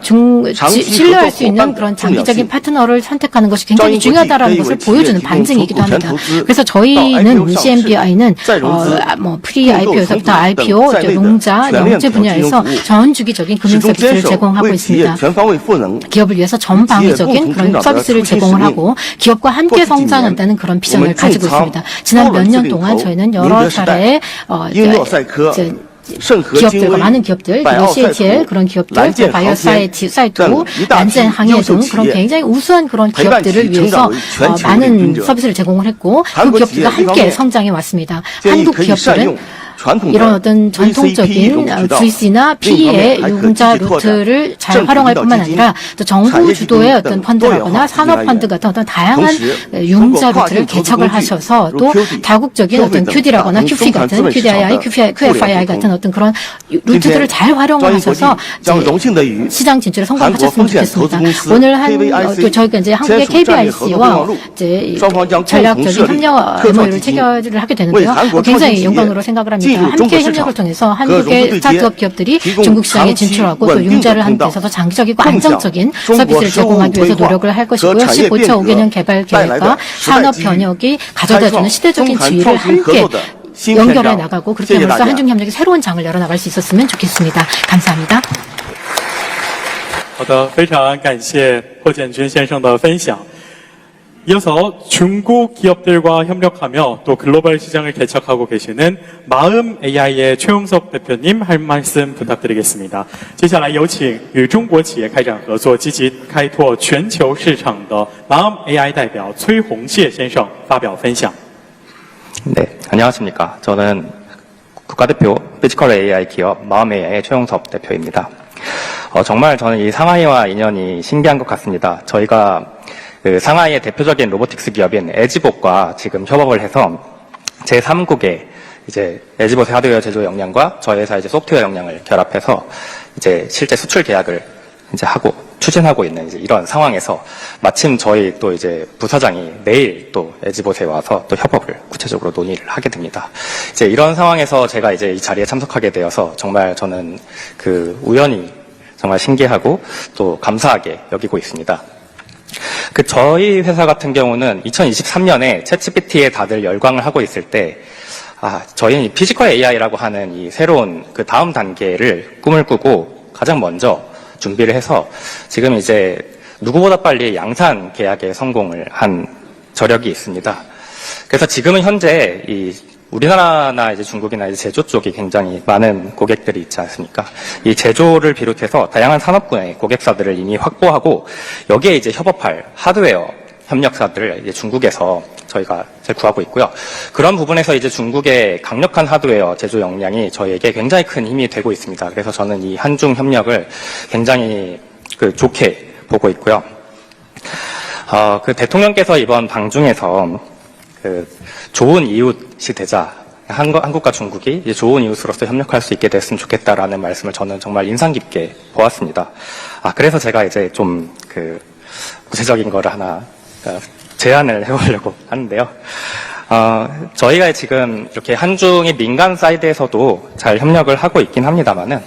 长期合 신뢰할 作 수 伙 있는 伴 그런 的重要性。 장기적인 파트너를 파트너를 선택하는 것이 굉장히 중요하다는 것을 보여주는 반증이기도 합니다. 그래서 저희는 CMBI는 프리 IPO에서부터 IPO, 농자, 영재 분야에서 전 주기적인 금융 서비스를 제공하고 있습니다. 기업을 위해서 전방위적인 그런 서비스를 제공을 하고 기업과 함께 성장한다는 그런 비전을 가지고 있습니다. 지난 몇 년 동안 저희는 여러 차례의 기업들과 많은 기업들, 그리고 CATL 그런 기업들, 바이오 사이토, 란젠 항해 등 그런 굉장히 우수한 그런 기업들을 위해서 많은 서비스를 제공을 했고 그 기업들과 함께 성장해 왔습니다. 한국 기업들은 이런 어떤 전통적인 VC나 PE의 융자 루트를 잘 활용할 뿐만 아니라 또 정부 주도의 어떤 펀드라거나 산업 펀드 같은 어떤 다양한 융자 루트를 개척을 하셔서 또 다국적인 어떤 QD라거나 QF 같은 QDII, QFII 같은 어떤 그런 루트들을 잘 활용을 하셔서 시장 진출에 성공하셨으면 좋겠습니다. 오늘 저희가 이제 한국의 KBIC와 이제 전략적인 협력 MOU를 체결을 하게 되는데요. 굉장히 영광으로 생각을 합니다. 함께 협력을 통해서 한국의 스타트업 기업들이 중국 시장에 진출하고 또 융자를 하는 데 있어서 장기적이고 안정적인 서비스를 제공하기 위해서 노력을 할 것이고요. 15차 5개년 개발 계획과 산업 변혁이 가져다주는 시대적인 지위를 함께 연결해 나가고 그렇게 함으로써 한중협력이 새로운 장을 열어나갈 수 있었으면 좋겠습니다. 감사합니다. 好的，非常感谢霍建军先生的分享。 이어서 중국 기업들과 협력하며 또 글로벌 시장을 개척하고 계시는 마음 AI의 최용석 대표님 할 말씀 부탁드리겠습니다. 接下来有请与中国企业开展合作，积极开拓全球市场的 마음 AI 代表崔洪谢先生发表分享。 네, 안녕하십니까. 저는 국가대표 피지컬 AI 기업 마음 AI의 최용석 대표입니다. 정말 저는 이 상하이와 인연이 신기한 것 같습니다. 저희가 상하이의 대표적인 로보틱스 기업인 에지봇과 지금 협업을 해서 제3국의 이제 에지봇의 하드웨어 제조 역량과 저희 회사 이제 소프트웨어 역량을 결합해서 이제 실제 수출 계약을 이제 하고 추진하고 있는 이제 이런 상황에서 마침 저희 또 이제 부사장이 내일 또 에지봇에 와서 또 협업을 구체적으로 논의를 하게 됩니다. 이제 이런 상황에서 제가 이제 이 자리에 참석하게 되어서 정말 저는 그 우연히 정말 신기하고 또 감사하게 여기고 있습니다. 저희 회사 같은 경우는 2023년에 챗GPT에 다들 열광을 하고 있을 때, 저희는 피지컬 AI라고 하는 이 새로운 그 다음 단계를 꿈을 꾸고 가장 먼저 준비를 해서 지금 이제 누구보다 빨리 양산 계약에 성공을 한 저력이 있습니다. 그래서 지금은 현재 이 우리나라나 이제 중국이나 이제 제조 쪽이 굉장히 많은 고객들이 있지 않습니까? 이 제조를 비롯해서 다양한 산업군의 고객사들을 이미 확보하고 여기에 이제 협업할 하드웨어 협력사들을 이제 중국에서 저희가 구하고 있고요. 그런 부분에서 이제 중국의 강력한 하드웨어 제조 역량이 저희에게 굉장히 큰 힘이 되고 있습니다. 그래서 저는 이 한중 협력을 굉장히 좋게 보고 있고요. 그 대통령께서 이번 방중에서 좋은 이웃이 되자. 한국과 중국이 이제 좋은 이웃으로서 협력할 수 있게 됐으면 좋겠다라는 말씀을 저는 정말 인상 깊게 보았습니다. 그래서 제가 이제 좀 구체적인 거를 하나 제안을 해보려고 하는데요. 저희가 지금 이렇게 한중의 민간 사이드에서도 잘 협력을 하고 있긴 합니다만은,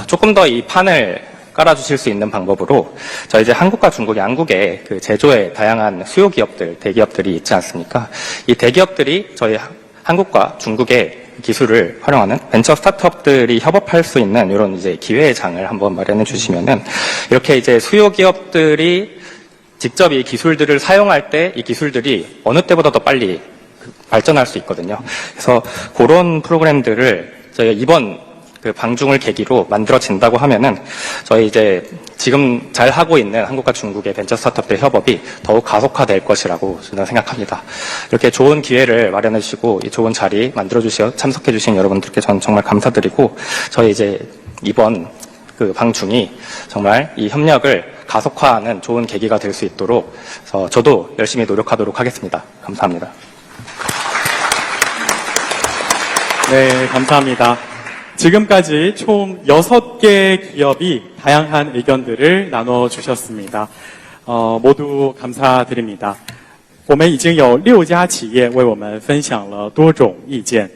조금 더 이 판을 깔아주실 수 있는 방법으로 저희 이제 한국과 중국 양국의 그 제조의 다양한 수요 기업들, 대기업들이 있지 않습니까? 이 대기업들이 저희 한국과 중국의 기술을 활용하는 벤처 스타트업들이 협업할 수 있는 이런 이제 기회의 장을 한번 마련해 주시면은 이렇게 이제 수요 기업들이 직접 이 기술들을 사용할 때 이 기술들이 어느 때보다 더 빨리 발전할 수 있거든요. 그래서 그런 프로그램들을 저희가 이번 방중을 계기로 만들어진다고 하면은 저희 이제 지금 잘 하고 있는 한국과 중국의 벤처 스타트업들 협업이 더욱 가속화될 것이라고 저는 생각합니다. 이렇게 좋은 기회를 마련해 주시고 이 좋은 자리 만들어 주시어 참석해 주신 여러분들께 저는 정말 감사드리고 저희 이제 이번 방중이 정말 이 협력을 가속화하는 좋은 계기가 될 수 있도록 저도 열심히 노력하도록 하겠습니다. 감사합니다. 네, 감사합니다. 지금까지 총 6개 기업이 다양한 의견들을 나눠주셨습니다. 모두 감사드립니다. 我们已经有6家企业为我们分享了多种意见.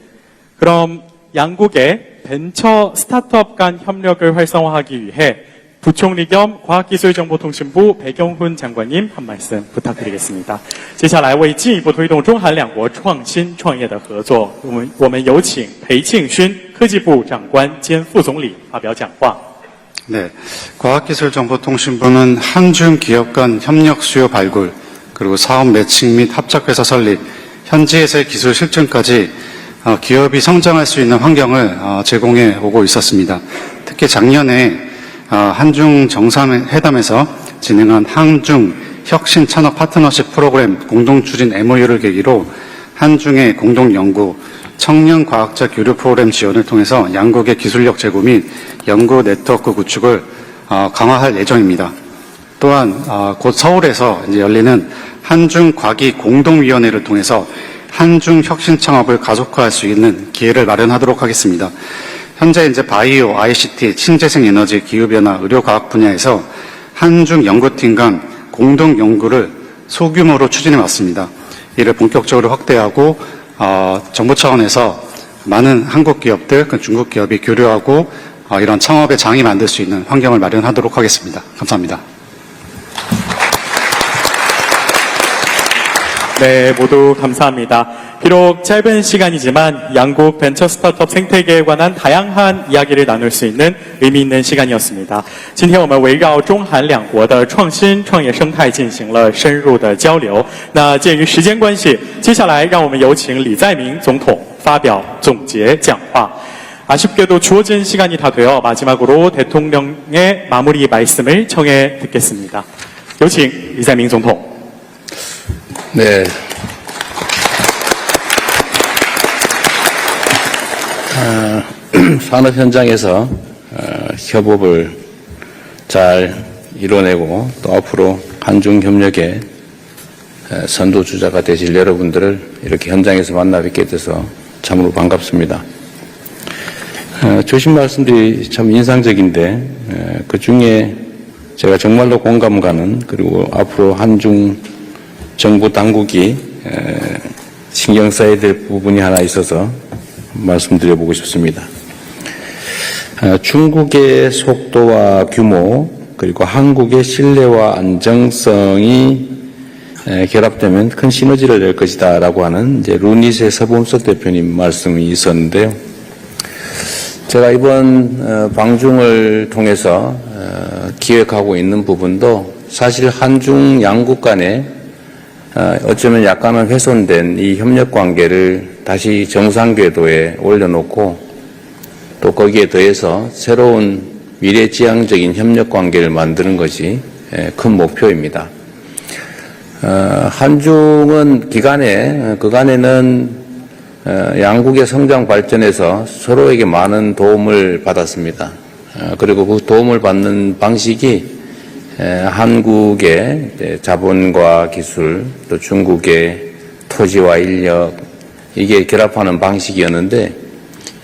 그럼 양국의 벤처 스타트업 간 협력을 활성화하기 위해 부총리 겸 과학기술정보통신부 백영훈 장관님 한 말씀 부탁드리겠습니다. 接下来为进一步推动中韩两国创新创业的合作，我们有请裴庆勋科技部长官兼副总理发表讲话。 네, 과학기술정보통신부는 한중 기업 간 협력 수요 발굴, 그리고 사업 매칭 및 합작회사 설립, 현지에서의 기술 실증까지 기업이 성장할 수 있는 환경을 제공해 오고 있었습니다. 특히 작년에 한중 정상회담에서 진행한 한중 혁신 산업 파트너십 프로그램 공동 추진 MOU를 계기로 한중의 공동 연구, 청년 과학자 교류 프로그램 지원을 통해서 양국의 기술력 제고 및 연구 네트워크 구축을 강화할 예정입니다. 또한 곧 서울에서 이제 열리는 한중 과기 공동위원회를 통해서 한중 혁신 창업을 가속화할 수 있는 기회를 마련하도록 하겠습니다. 현재 이제 바이오, ICT, 신재생 에너지, 기후변화, 의료과학 분야에서 한중 연구팀 간 공동 연구를 소규모로 추진해 왔습니다. 이를 본격적으로 확대하고 정부 차원에서 많은 한국 기업들, 중국 기업이 교류하고 이런 창업의 장이 만들 수 있는 환경을 마련하도록 하겠습니다. 감사합니다. 네, 모두 감사합니다. 비록 짧은 시간이지만 양국 벤처 스타트업 생태계에 관한 다양한 이야기를 나눌 수 있는 의미 있는 시간이었습니다. 今天我们围绕中韩两国的创新创业生态进行了深入的交流。那鉴于时间关系，接下来让我们有请李在明总统发表总结讲话。 아쉽게도 주어진 시간이 다 되어 마지막으로 대통령의 마무리 말씀을 청해 듣겠습니다. 有请李在明总统。 네. 산업 현장에서 협업을 잘 이뤄내고 또 앞으로 한중 협력의 선도주자가 되실 여러분들을 이렇게 현장에서 만나 뵙게 돼서 참으로 반갑습니다. 주신 말씀들이 참 인상적인데 그 중에 제가 정말로 공감 가는 그리고 앞으로 한중 정부 당국이 신경 써야 될 부분이 하나 있어서 말씀드려보고 싶습니다. 중국의 속도와 규모 그리고 한국의 신뢰와 안정성이 결합되면 큰 시너지를 낼 것이다 라고 하는 이제 루닛의 서범석 대표님 말씀이 있었는데요. 제가 이번 방중을 통해서 기획하고 있는 부분도 사실 한중 양국 간에 어쩌면 약간은 훼손된 이 협력 관계를 다시 정상 궤도에 올려놓고 또 거기에 더해서 새로운 미래지향적인 협력 관계를 만드는 것이 큰 목표입니다. 한중은 그간에는 양국의 성장 발전에서 서로에게 많은 도움을 받았습니다. 그리고 그 도움을 받는 방식이 한국의 자본과 기술, 또 중국의 토지와 인력, 이게 결합하는 방식이었는데,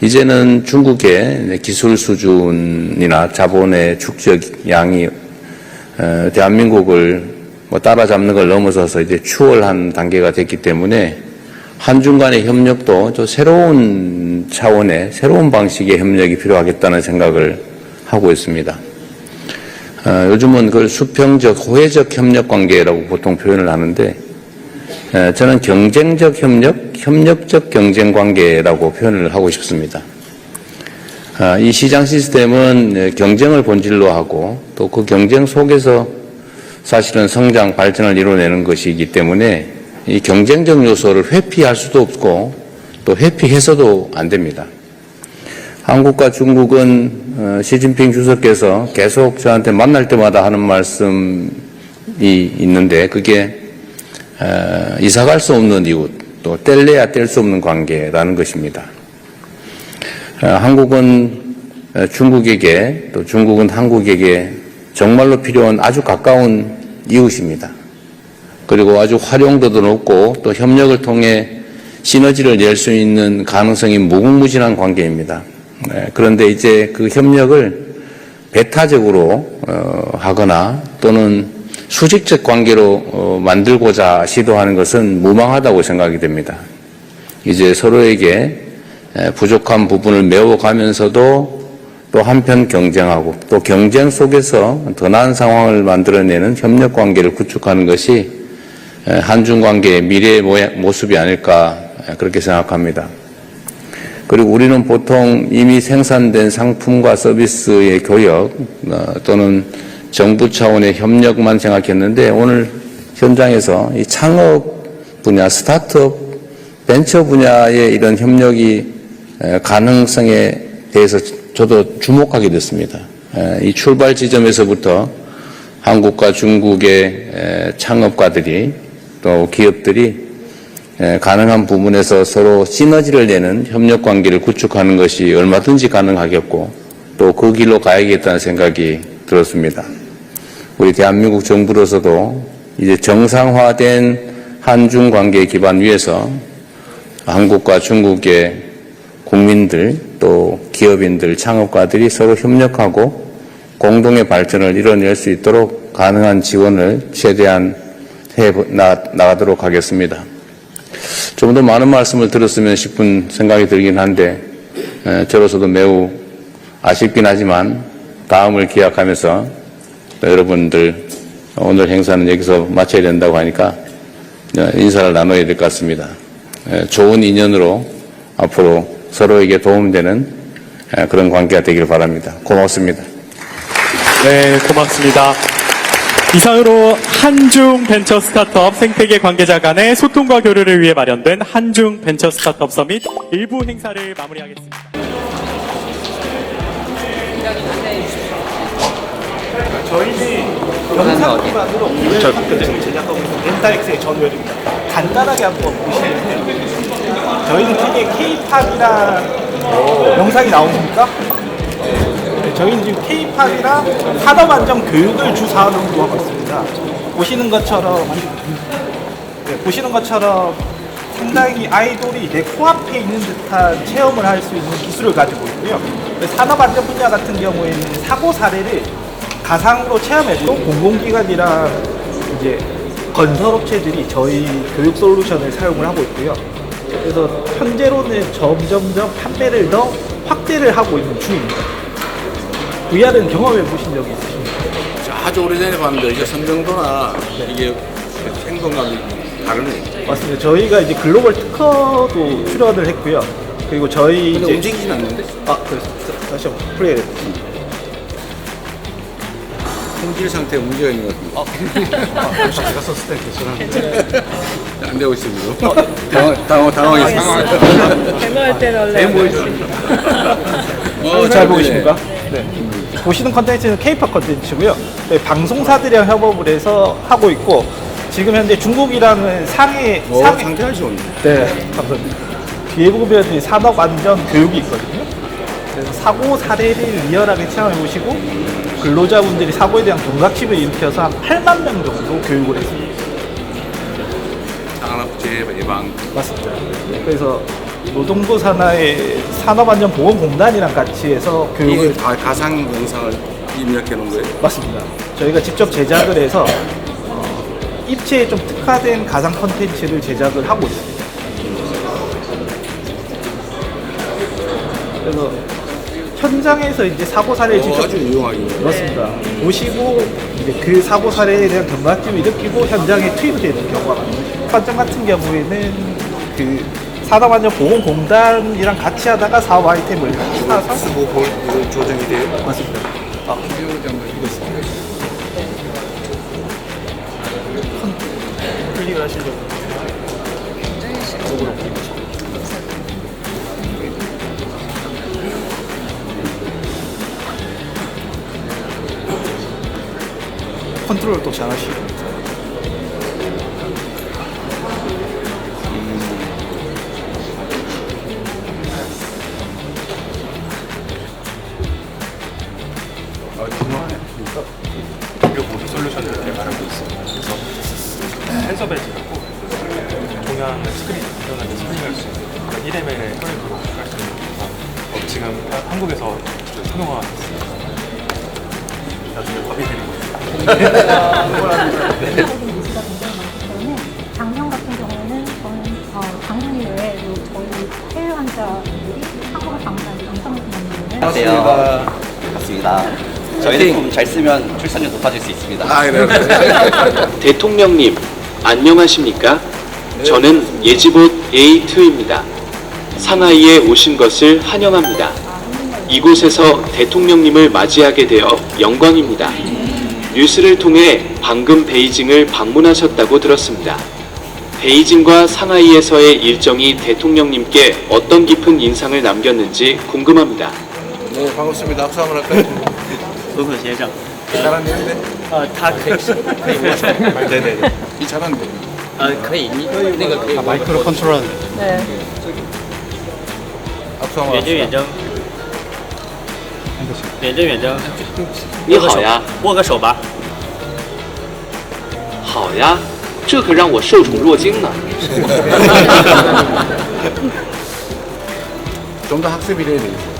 이제는 중국의 기술 수준이나 자본의 축적 양이 대한민국을 따라잡는 걸 넘어서서 이제 추월한 단계가 됐기 때문에 한중 간의 협력도 또 새로운 차원의 새로운 방식의 협력이 필요하겠다는 생각을 하고 있습니다. 요즘은 그걸 수평적, 호혜적 협력 관계라고 보통 표현을 하는데 저는 경쟁적 협력, 협력적 경쟁 관계라고 표현을 하고 싶습니다. 이 시장 시스템은 경쟁을 본질로 하고 또 그 경쟁 속에서 사실은 성장, 발전을 이뤄내는 것이기 때문에 이 경쟁적 요소를 회피할 수도 없고 또 회피해서도 안 됩니다. 한국과 중국은 시진핑 주석께서 계속 저한테 만날 때마다 하는 말씀이 있는데 그게 이사갈 수 없는 이웃, 또 뗄래야 뗄 수 없는 관계라는 것입니다. 한국은 중국에게 또 중국은 한국에게 정말로 필요한 아주 가까운 이웃입니다. 그리고 아주 활용도도 높고 또 협력을 통해 시너지를 낼 수 있는 가능성이 무궁무진한 관계입니다. 그런데 이제 그 협력을 배타적으로 하거나 또는 수직적 관계로 만들고자 시도하는 것은 무망하다고 생각이 됩니다. 이제 서로에게 부족한 부분을 메워가면서도 또 한편 경쟁하고 또 경쟁 속에서 더 나은 상황을 만들어내는 협력 관계를 구축하는 것이 한중 관계의 미래의 모습이 아닐까 그렇게 생각합니다. 그리고 우리는 보통 이미 생산된 상품과 서비스의 교역 또는 정부 차원의 협력만 생각했는데 오늘 현장에서 이 창업 분야, 스타트업, 벤처 분야의 이런 협력이 가능성에 대해서 저도 주목하게 됐습니다. 이 출발 지점에서부터 한국과 중국의 창업가들이 또 기업들이 가능한 부분에서 서로 시너지를 내는 협력 관계를 구축하는 것이 얼마든지 가능하겠고 또 그 길로 가야겠다는 생각이 들었습니다. 우리 대한민국 정부로서도 이제 정상화된 한중 관계 기반 위에서 한국과 중국의 국민들 또 기업인들 창업가들이 서로 협력하고 공동의 발전을 이뤄낼 수 있도록 가능한 지원을 최대한 해 나가도록 하겠습니다. 좀 더 많은 말씀을 들었으면 싶은 생각이 들긴 한데 저로서도 매우 아쉽긴 하지만 다음을 기약하면서 여러분들 오늘 행사는 여기서 마쳐야 된다고 하니까 인사를 나눠야 될 것 같습니다. 좋은 인연으로 앞으로 서로에게 도움되는 그런 관계가 되길 바랍니다. 고맙습니다. 네, 고맙습니다. 이상으로 한중 벤처 스타트업 생태계 관계자 간의 소통과 교류를 위해 마련된 한중 벤처 스타트업 서밋 일부 행사를 마무리하겠습니다. 저희는 영상 기반으로 공연 콘텐츠를 제작하고 있는 렌탈엑스의 전우열입니다. 간단하게 한번 보시면 저희는 되게 K-팝이랑 영상이 나오십니까? 저희는 지금 K-팝이랑 산업안전 교육을 주 사업으로 하고 있습니다. 보시는 것처럼 상당히 아이돌이 내 코앞에 있는 듯한 체험을 할 수 있는 기술을 가지고 있고요. 산업안전 분야 같은 경우에는 사고 사례를 가상으로 체험해도 공공기관이랑 이제 건설업체들이 저희 교육 솔루션을 사용을 하고 있고요. 그래서 현재로는 점점점 판매를 더 확대를 하고 있는 중입니다. VR은 경험해 보신 적이 있으십니까? 아주 오래전에 봤는데 이게 선정도나 이게 생동감이 다르네. 맞습니다. 저희가 이제 글로벌 특허도 출연을 했고요. 그리고 저희 근데 이제 움직이진 않는데? 그래서 다시 한번 플레이를 품질 상태에 문제가 있는 것 같은데. 제가 썼을 때 괜찮은데 안 되고 있습니다. 당황했어요. 데모할 때는 원래 잘 보이십니까? 네. 보시는 컨텐츠는 K-팝 컨텐츠고요. 네, 방송사들이랑 협업을 해서 하고 있고 지금 현재 중국이랑은 상해 상태가 좋네. 네, 감사합니다. 뒤에 보면 산업안전 교육이 있거든요. 그래서 사고 사례를 리얼하게 체험해 보시고 근로자분들이 사고에 대한 경각심을 일으켜서 한 8만 명 정도 교육을 했습니다. 산업재해 예방. 맞습니다. 그래서 노동부 산하의 산업안전보건공단이랑 같이 해서 교육을 다 가상 영상을 입력해 놓은 거예요? 맞습니다. 저희가 직접 제작을 해서 입체에 좀 특화된 가상 컨텐츠를 제작을 하고 있습니다. 그래서 현장에서 이제 사고 사례를 직접 아주 유용하게 맞습니다. 보시고 이제 그 사고 사례에 대한 경각심을 일으키고 현장에 투입되는 경우가 많습니다. 현장 같은 경우에는 그 산업안전보건공단이랑 같이 하다가 사업 아이템을 사서 조정이 돼요? 맞습니다. 이거 있습니다. 클릭을 하시려고. 컨트롤을 또 잘하시고. 이거 모두 솔루션을 개발하고 있습니다. 그래서 센서 배지하고 동양을 스크린 안전하게 스크린할 수 있는 그런 1ml의 혈액으로 할 수 있는 지금 한국에서 상용화가 됐습니다. 나중에 법이 드리고 작년 같은 경우에는 저는 작년 이외에도 저희 해외 환자들이 한국을 방문하는 영상을 보는 안녕하세요. 있습니다. 저희는 좀 잘 쓰면 출산율 높아질 수 있습니다. 대통령님, 안녕하십니까? 저는 예지봇 A2입니다. 상하이에 오신 것을 환영합니다. 이곳에서 대통령님을 맞이하게 되어 영광입니다. 뉴스를 통해 방금 베이징을 방문하셨다고 들었습니다. 베이징과 상하이에서의 일정이 대통령님께 어떤 깊은 인상을 남겼는지 궁금합니다. 네, 반갑습니다. 악수 한번 할까요? 总统先生， 잘하는데? 他可以握手。 네네네. 이 잘하는데. 可以，你那个可以。 마이크로 컨트롤. 네. 악수 한번 远征远征，远征远征，你好呀，握个手吧。好呀，这可让我受宠若惊呢。 좀 더 학습이 돼야 되겠어요.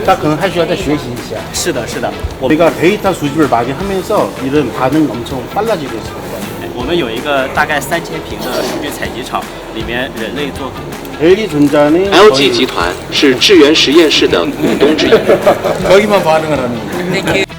他可能还需要再学习一下。是的，是的， 우리가 데이터 수집을 많이 하면서 이런 반응 엄청 빨라지고 있습니다. 我们有一个大概3000平的数据采集场，里面人类做。 LG전자는 LG集团是智源实验室的股东之一。 거기만 반응을 하는 거예요.